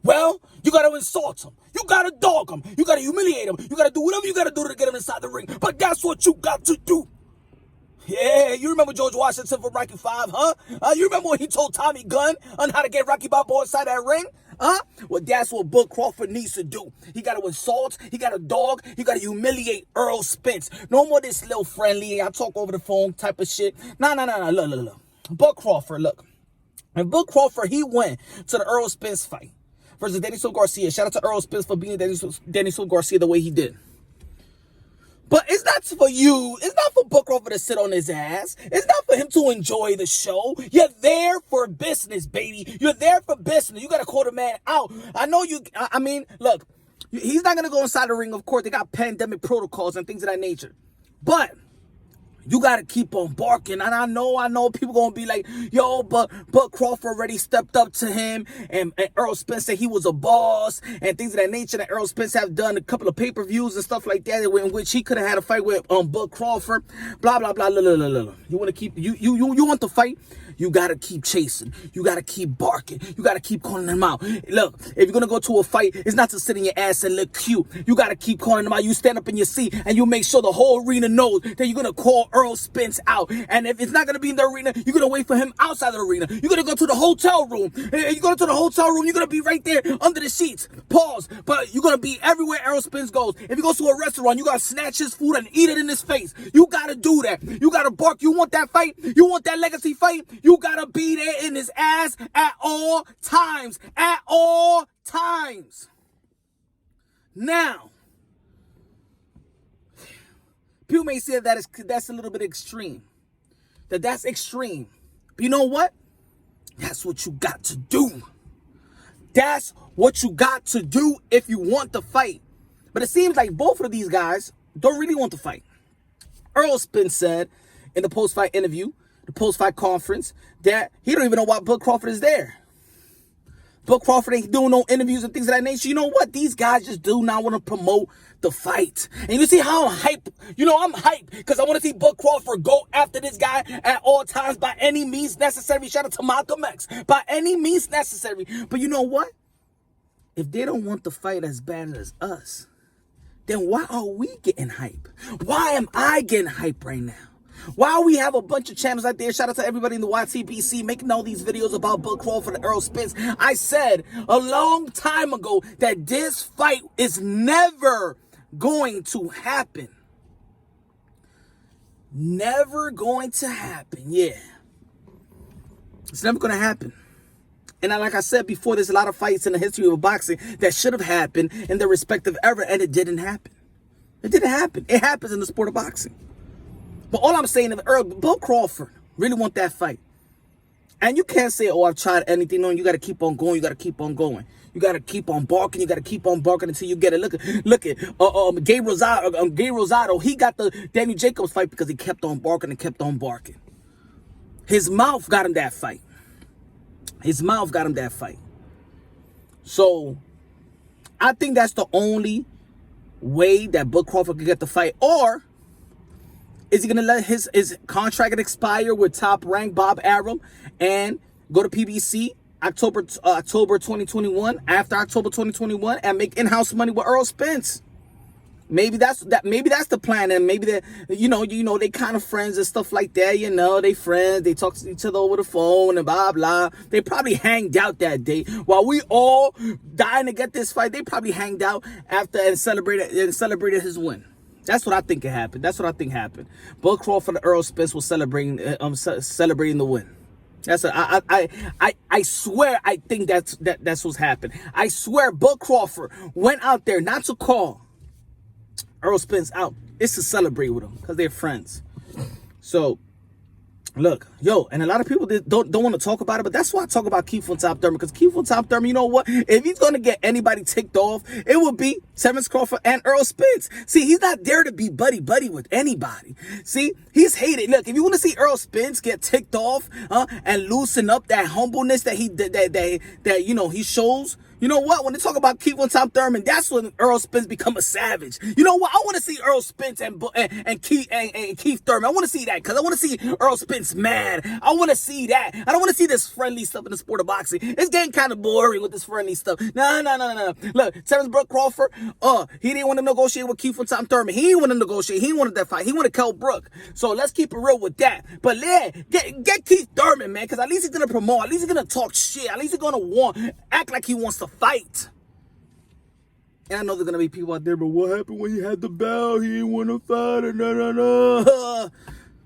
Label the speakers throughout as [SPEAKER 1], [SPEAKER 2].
[SPEAKER 1] Well, you got to insult him. You got to dog him. You got to humiliate him. You got to do whatever you got to do to get him inside the ring. But that's what you got to do. Yeah, you remember George Washington from Rocky 5, huh? You remember when he told Tommy Gunn on how to get Rocky Balboa inside that ring? Huh? Well, that's what Bud Crawford needs to do. He got to insult, he got to dog, he got to humiliate Errol Spence. No more this little friendly, I talk over the phone type of shit. Nah, look. Bud Crawford, look. And Bud Crawford, he went to the Errol Spence fight versus Daniel Garcia. Shout out to Errol Spence for being Daniel Garcia the way he did. But it's not for you. It's not for Bud Crawford to sit on his ass. It's not for him to enjoy the show. You're there for business, baby. You're there for business. You got to call the man out. I know you. I mean, look, he's not going to go inside the ring. Of course, they got pandemic protocols and things of that nature. But you got to keep on barking. And I know people going to be like, yo, but Crawford already stepped up to him. And Errol Spence said he was a boss and things of that nature. And Errol Spence have done a couple of pay-per-views and stuff like that in which he could have had a fight with Bud Crawford. Blah, blah, blah, blah, blah, blah, blah. You want to keep, you want the fight? You got to keep chasing. You got to keep barking. You got to keep calling them out. Look, if you're going to go to a fight, it's not to sit in your ass and look cute. You got to keep calling them out. You stand up in your seat and you make sure the whole arena knows that you're going to call Errol Spence out. And if it's not going to be in the arena, you're going to wait for him outside the arena. You're going to go to the hotel room. You go to the hotel room, you're going to be right there under the sheets. Pause. But you're going to be everywhere Errol Spence goes. If he goes to a restaurant, you got to snatch his food and eat it in his face. You got to do that. You got to bark. You want that fight? You want that legacy fight? You got to be there in his ass at all times. At all times. Now, people may say that's a little bit extreme. That's extreme. But you know what? That's what you got to do. That's what you got to do if you want the fight. But it seems like both of these guys don't really want the fight. Errol Spence said in the post-fight interview, the post-fight conference, that he don't even know why Bud Crawford is there. Bud Crawford ain't doing no interviews and things of that nature. You know what? These guys just do not want to promote the fight. And you see how I'm hype? You know, I'm hype because I want to see Bud Crawford go after this guy at all times by any means necessary. Shout out to Malcolm X. By any means necessary. But you know what? If they don't want the fight as bad as us, then why are we getting hype? Why am I getting hype right now? While we have a bunch of channels out there, shout out to everybody in the YTBC making all these videos about Bud Crawford and Errol Spence. I said a long time ago that this fight is never going to happen. Never going to happen, yeah. It's never going to happen. And like I said before, there's a lot of fights in the history of boxing that should have happened in their respective era, and it didn't happen. It didn't happen. It happens in the sport of boxing. But all I'm saying is, Bud Crawford really want that fight. And you can't say, oh, I've tried anything. No, you got to keep on going. You got to keep on going. You got to keep on barking. You got to keep on barking until you get it. Look at Gabe Rosado. He got the Daniel Jacobs fight because he kept on barking and kept on barking. His mouth got him that fight. His mouth got him that fight. So, I think that's the only way that Bud Crawford could get the fight. Or is he going to let his contract expire with top rank Bob Arum and go to PBC October 2021, after October 2021, and make in-house money with Errol Spence? Maybe that's the plan, and maybe that you know they kind of friends and stuff like that. You know, they friends. They talk to each other over the phone and blah blah. They probably hanged out that day while we all dying to get this fight. They probably hanged out after and celebrated his win. That's what I think it happened. That's what I think happened. Bud Crawford and Errol Spence was celebrating the win. I swear I think that's what's happened. I swear Bud Crawford went out there not to call Errol Spence out. It's to celebrate with him because they're friends. So, look, and a lot of people don't want to talk about it, but that's why I talk about Keith Thurman, because Keith Thurman, you know what? If he's going to get anybody ticked off, it would be Terence Crawford and Errol Spence. See, he's not there to be buddy with anybody. See, he's hated. Look, if you want to see Errol Spence get ticked off and loosen up that humbleness that he shows You know what? When they talk about Keith Thurman, that's when Errol Spence become a savage. You know what? I want to see Errol Spence and Keith Thurman. I want to see that because I want to see Errol Spence mad. I want to see that. I don't want to see this friendly stuff in the sport of boxing. It's getting kind of boring with this friendly stuff. No. Look, Terence Crawford, he didn't want to negotiate with Keith Thurman. He didn't want to negotiate. He didn't want that fight. He wanted Kell Brook. So let's keep it real with that. But yeah, get Keith Thurman, man, because at least he's gonna promote. At least he's gonna talk shit. At least he's gonna act like he wants to fight. And I know there's gonna be people out there, but what happened when he had the belt? He didn't want to fight. No.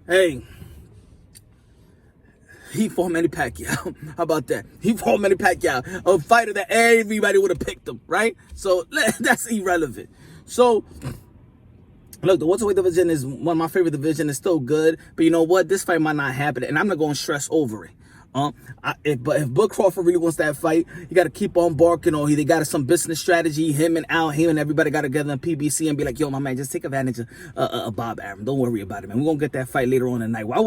[SPEAKER 1] Hey, he fought Manny Pacquiao. How about that? He fought Manny Pacquiao, a fighter that everybody would have picked him, right? So that's irrelevant. So look, the welterweight division is one of my favorite divisions. It's still good, but you know what? This fight might not happen, and I'm not going to stress over it. If Bud Crawford really wants that fight, he got to keep on barking, or they got some business strategy. Him and everybody got together in PBC and be like, "Yo, my man, just take advantage of Bob Arum. Don't worry about it, man. We're gonna get that fight later on tonight." Why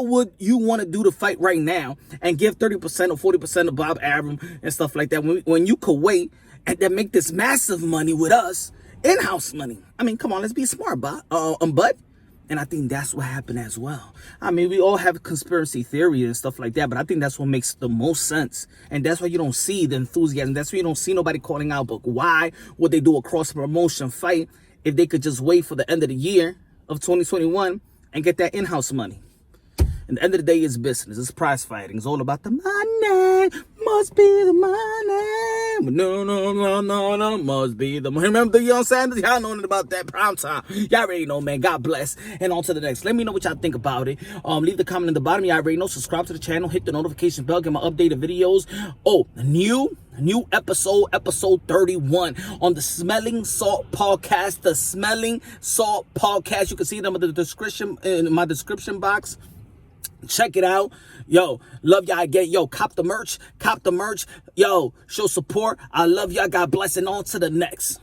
[SPEAKER 1] would you want to do the fight right now and give 30% or 40% of Bob Arum and stuff like that when you could wait and then make this massive money with us, in-house money? I mean, come on, let's be smart, Bud. And I think that's what happened as well. I mean, we all have conspiracy theory and stuff like that, but I think that's what makes the most sense. And that's why you don't see the enthusiasm. That's why you don't see nobody calling out, but why would they do a cross-promotion fight if they could just wait for the end of the year of 2021 and get that in-house money? At the end of the day, it's business. It's prize fighting. It's all about the money. Must be the money. No. Must be the money. Remember the Young Sanders? Y'all know about that prime time. Y'all already know, man. God bless. And on to the next. Let me know what y'all think about it. Leave the comment in the bottom. Y'all already know. Subscribe to the channel. Hit the notification bell. Get my updated videos. Oh, new episode 31 on the Smelling Salt podcast. The Smelling Salt podcast. You can see them in the description, in my description box. Check it out. Yo, love y'all again. Yo, cop the merch. Yo, show support. I love y'all. God bless. And on to the next.